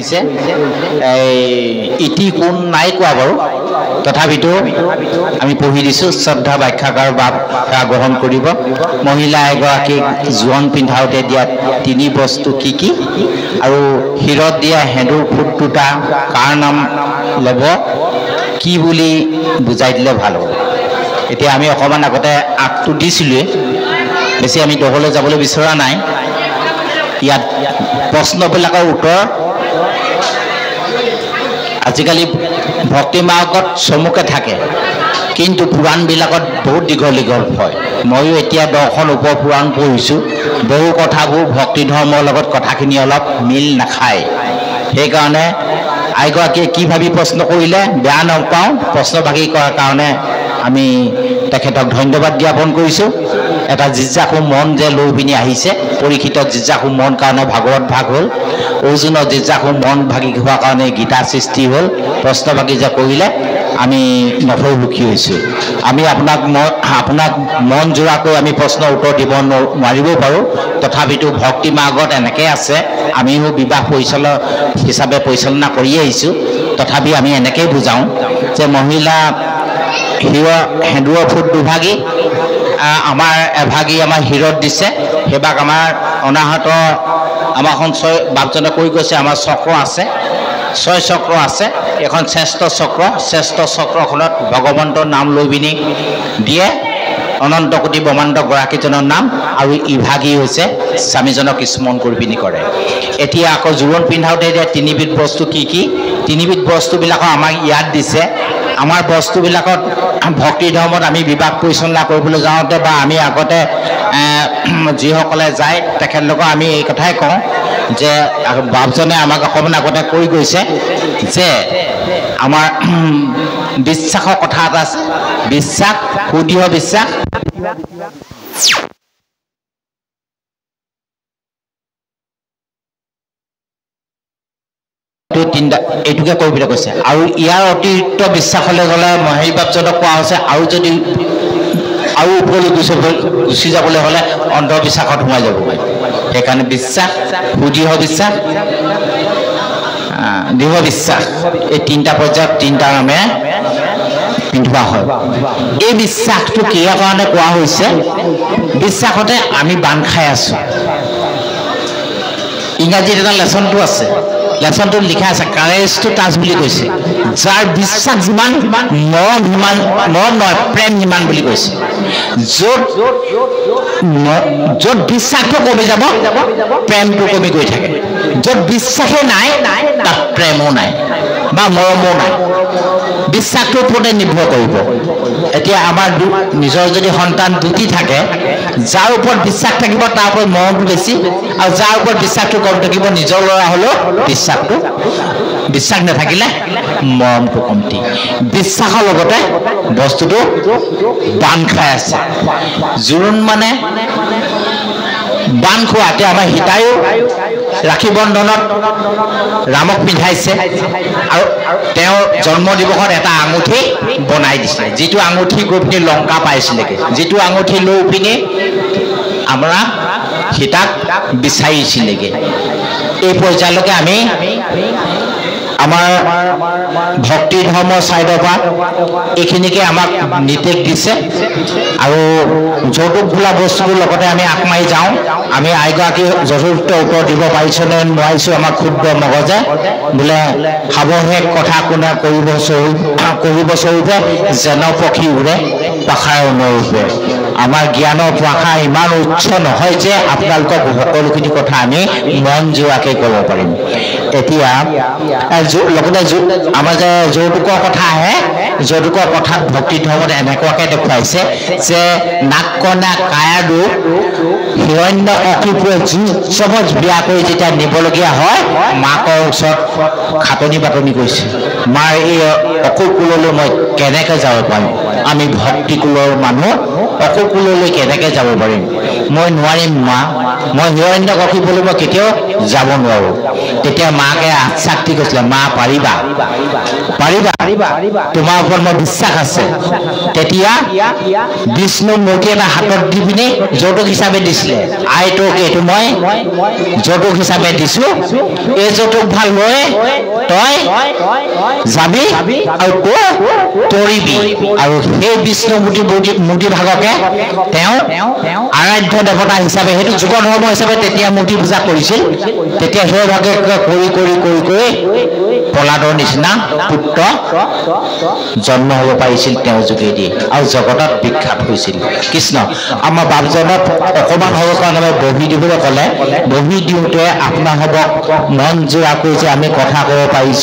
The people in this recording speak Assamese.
কৰিছে ইতি কোন নাই কোৱা বাৰু তথাপিতো আমি পঢ়ি দিছোঁ শ্ৰদ্ধা ব্যাখ্যাকাৰ বাপ গ্ৰহণ কৰিব মহিলা এগৰাকীক জোৱন পিন্ধাওঁতে দিয়া তিনি বস্তু কি কি আৰু শিৰত দিয়া হেঁদুৰ ফুট দুটা কাৰ নাম ল'ব কি বুলি বুজাই দিলে ভাল হ'ব এতিয়া আমি অকণমান আগতে আগটো দিছিলোঁৱে বেছি আমি দহলৈ যাবলৈ বিচৰা নাই ইয়াত প্ৰশ্নবিলাকৰ উত্তৰ আজিকালি ভক্তি মাৰ্গত চমুকে থাকে কিন্তু পুৰাণবিলাকত বহুত দীঘল দীঘল হয় ময়ো এতিয়া 10খন উপপুৰাণ পঢ়িছোঁ বহু কথাবোৰ ভক্তি ধৰ্মৰ লগত কথাখিনি অলপ মিল নাখায় সেইকাৰণে আইগৰাকীয়ে কি ভাবি প্ৰশ্ন কৰিলে বেয়া নাপাওঁ প্ৰশ্নভাগী কৰাৰ কাৰণে আমি তেখেতক ধন্যবাদ জ্ঞাপন কৰিছোঁ এটা জিজ্ঞাসু মন যে লৈ পিনি আহিছে পৰীক্ষিতক জিজ্ঞাসু মন কাৰণে ভাগৱত ভাগ হ'ল অৰ্জুনৰ জিজ্ঞাসু মন ভাগি হোৱাৰ কাৰণে গীতা সৃষ্টি হ'ল প্ৰশ্নভাগী যে কৰিলে আমি নথৈ সুখী হৈছোঁ আমি আপোনাক মন জোৰাকৈ আমি প্ৰশ্নৰ উত্তৰ দিব নোৱাৰিবও পাৰোঁ তথাপিতো ভক্তি মাৰ্গত এনেকৈ আছে আমিও বিবাহ হিচাপে পৰিচালনা কৰি আহিছোঁ তথাপি আমি এনেকৈয়ে বুজাওঁ যে মহিলা হেঁদুৰৰ ফুট দুভাগী আমাৰ এভাগী আমাৰ শিৰত দিছে সেইভাগ আমাৰ অনাহত আমাৰ সঞ্চয় বাপজনে কৈ গৈছে আমাৰ চক্ৰ আছে 6 চক্ৰ আছে এখন শ্ৰেষ্ঠ চক্ৰখনত ভগৱন্তৰ নাম লৈ পিনি দিয়ে অনন্ত কোটি ব্ৰহ্মাণ্ড গৰাকীজনৰ নাম আৰু ইভাগী হৈছে স্বামীজনক স্মৰণ কৰি পিনি কৰে এতিয়া আকৌ জোৰোণ পিন্ধাওঁতে এতিয়া তিনিবিধ বস্তু কি কি তিনিবিধ বস্তুবিলাকক আমাক ইয়াত দিছে আমাৰ বস্তুবিলাকত ভক্তি ধৰ্মত আমি বিবাহ পৰিচালনা কৰিবলৈ যাওঁতে বা আমি আগতে যিসকলে যায় তেখেতলোকক আমি এই কথাই কওঁ যে বাপজনে আমাক অকণমান আগতে কৈ গৈছে যে আমাৰ বিশ্বাসৰ কথা এটা আছে বিশ্বাস সুদৃঢ় বিশ্বাস এইটোকে কৰিবলৈ কৈছে আৰু ইয়াৰ অতিৰিক্ত বিশ্বাসলৈ গ'লে মহেশ বাপজনক কোৱা হৈছে আৰু যদি আৰু ওপৰলৈ গুচি যাবলৈ হ'লে অন্ধবিশ্বাসত সোমাই যাব পাৰি সেইকাৰণে বিশ্বাস সুদৃঢ় বিশ্বাস দৃঢ় বিশ্বাস এই তিনিটা পৰ্যায়ত তিনিটা নামেৰে পিন্ধোৱা হয় এই বিশ্বাসটো কিহৰ কাৰণে কোৱা হৈছে বিশ্বাসতে আমি বান্ধ খাই আছোঁ ইংৰাজীত এটা লেচনটো আছে লেচনটোত লিখা আছে কাৰেজ টু টাচ বুলি কৈছে যাৰ বিশ্বাস যিমান মৰম নহয় প্ৰেম যিমান বুলি কৈছে য'ত বিশ্বাসটো কমি যাব প্ৰেমটো কমি গৈ থাকে য'ত বিশ্বাসেই নাই তাত প্ৰেমো নাই বা মৰমো নাই বিশ্বাসটোৰ ওপৰতে নিৰ্ভৰ কৰিব এতিয়া আমাৰ নিজৰ যদি সন্তান দুটি থাকে যাৰ ওপৰত বিশ্বাস থাকিব তাৰ ওপৰত মৰমটো বেছি আৰু যাৰ ওপৰত বিশ্বাসটো কম থাকিব নিজৰ ল'ৰা হ'লেও বিশ্বাস নাথাকিলে মৰমটো কমটি বিশ্বাসৰ লগতে বস্তুটো বান্ধ খাই আছে জোৰোণ মানে বান্ধ খোৱা এতিয়া আমাৰ সীতায়ো ৰাখী বন্ধনত ৰামক পিন্ধাইছে আৰু তেওঁৰ জন্ম দিৱসত এটা আঙুঠি বনাই দিছে যিটো আঙুঠি গৈ পিনি লংকা পাইছিলেগৈ যিটো আঙুঠি লৈ পিনি আমাৰ সীতাক বিচাৰিছিলেগৈ এই পৰ্যায়লৈকে আমি আমাৰ ভক্তি ধৰ্মৰ ছাইডৰ পৰা এইখিনিকে আমাক নিৰ্দেশ দিছে আৰু যৌতুক বোলা বস্তুবোৰ লগতে আমি আঁক মাৰি যাওঁ আমি আইগৰাকী যথেষ্ট উত্তৰ দিব পাৰিছোঁ নে নোৱাৰিছোঁ আমাৰ ক্ষুদ্ৰ মগজে বোলে সাৱহেক কথা কোনে কৰিব স্বৰূপে যেন পক্ষী উৰে পাখাৰ অনুৰূপে আমাৰ জ্ঞানৰ ভাষা ইমান উচ্চ নহয় যে আপোনালোকক সকলোখিনি কথা আমি মন যোৱাকৈ ক'ব পাৰিম এতিয়া লগতে আমাৰ যে যৌতুকৰ কথা আহে যৌতুকৰ কথাত ভক্তি ধৰ্মত এনেকুৱাকৈ দেখুৱাইছে যে নাক কনা কায়া ৰূপ হিৰণ্য অকিপুৰে চমজ বিয়া কৰি যেতিয়া নিবলগীয়া হয় মাকৰ ওচৰত খাটনি বাটনি কৰিছে মাৰ এই অকুল কুললৈ মই কেনেকৈ যাব পাৰিম আমি ভক্তি কুলৰ মানুহ অকুল কুললৈ কেনেকৈ যাব পাৰিম মই নোৱাৰিম মা মই হিৰণ্য অকিপুৰলৈ মই কেতিয়াও যাব নোৱাৰোঁ তেতিয়া মাকে আশ্বাস দি কৈছিলে মা পাৰিবা তোমাৰ ওপৰত মোৰ বিশ্বাস আছে তেতিয়া বিষ্ণু মূৰ্তি এটা হাতত দি পিনি যৌতুক হিচাপে দিছে দিছিলে আইটোক এইটো মই যৌতুক হিচাপে দিছো এই যৌতুক ভাল লৈ তই যাবি আৰু তৰিবি আৰু সেই বিষ্ণু মূৰ্তি ভাগকে তেওঁ আৰাধ্য দেৱতা হিচাপে সেইটো যুগ ধৰ্ম হিচাপে তেতিয়া মূৰ্তি পূজা কৰিছিল তেতিয়া সেই ভাগে কৰি কৰি কৰি কৰি প্ৰহ্লাদৰ নিচিনা পুত্ৰ জন্ম হ'ব পাৰিছিল তেওঁৰ যোগেদি আৰু জগতত বিখ্যাত হৈছিল কৃষ্ণ আমাৰ বাপজনক অকণমান হ'বৰ কাৰণে বহি দিবলৈ ক'লে বহি দিওঁতে আপোনাসৱক মন জোৰাকৈ যে আমি কথা ক'ব পাৰিছোঁ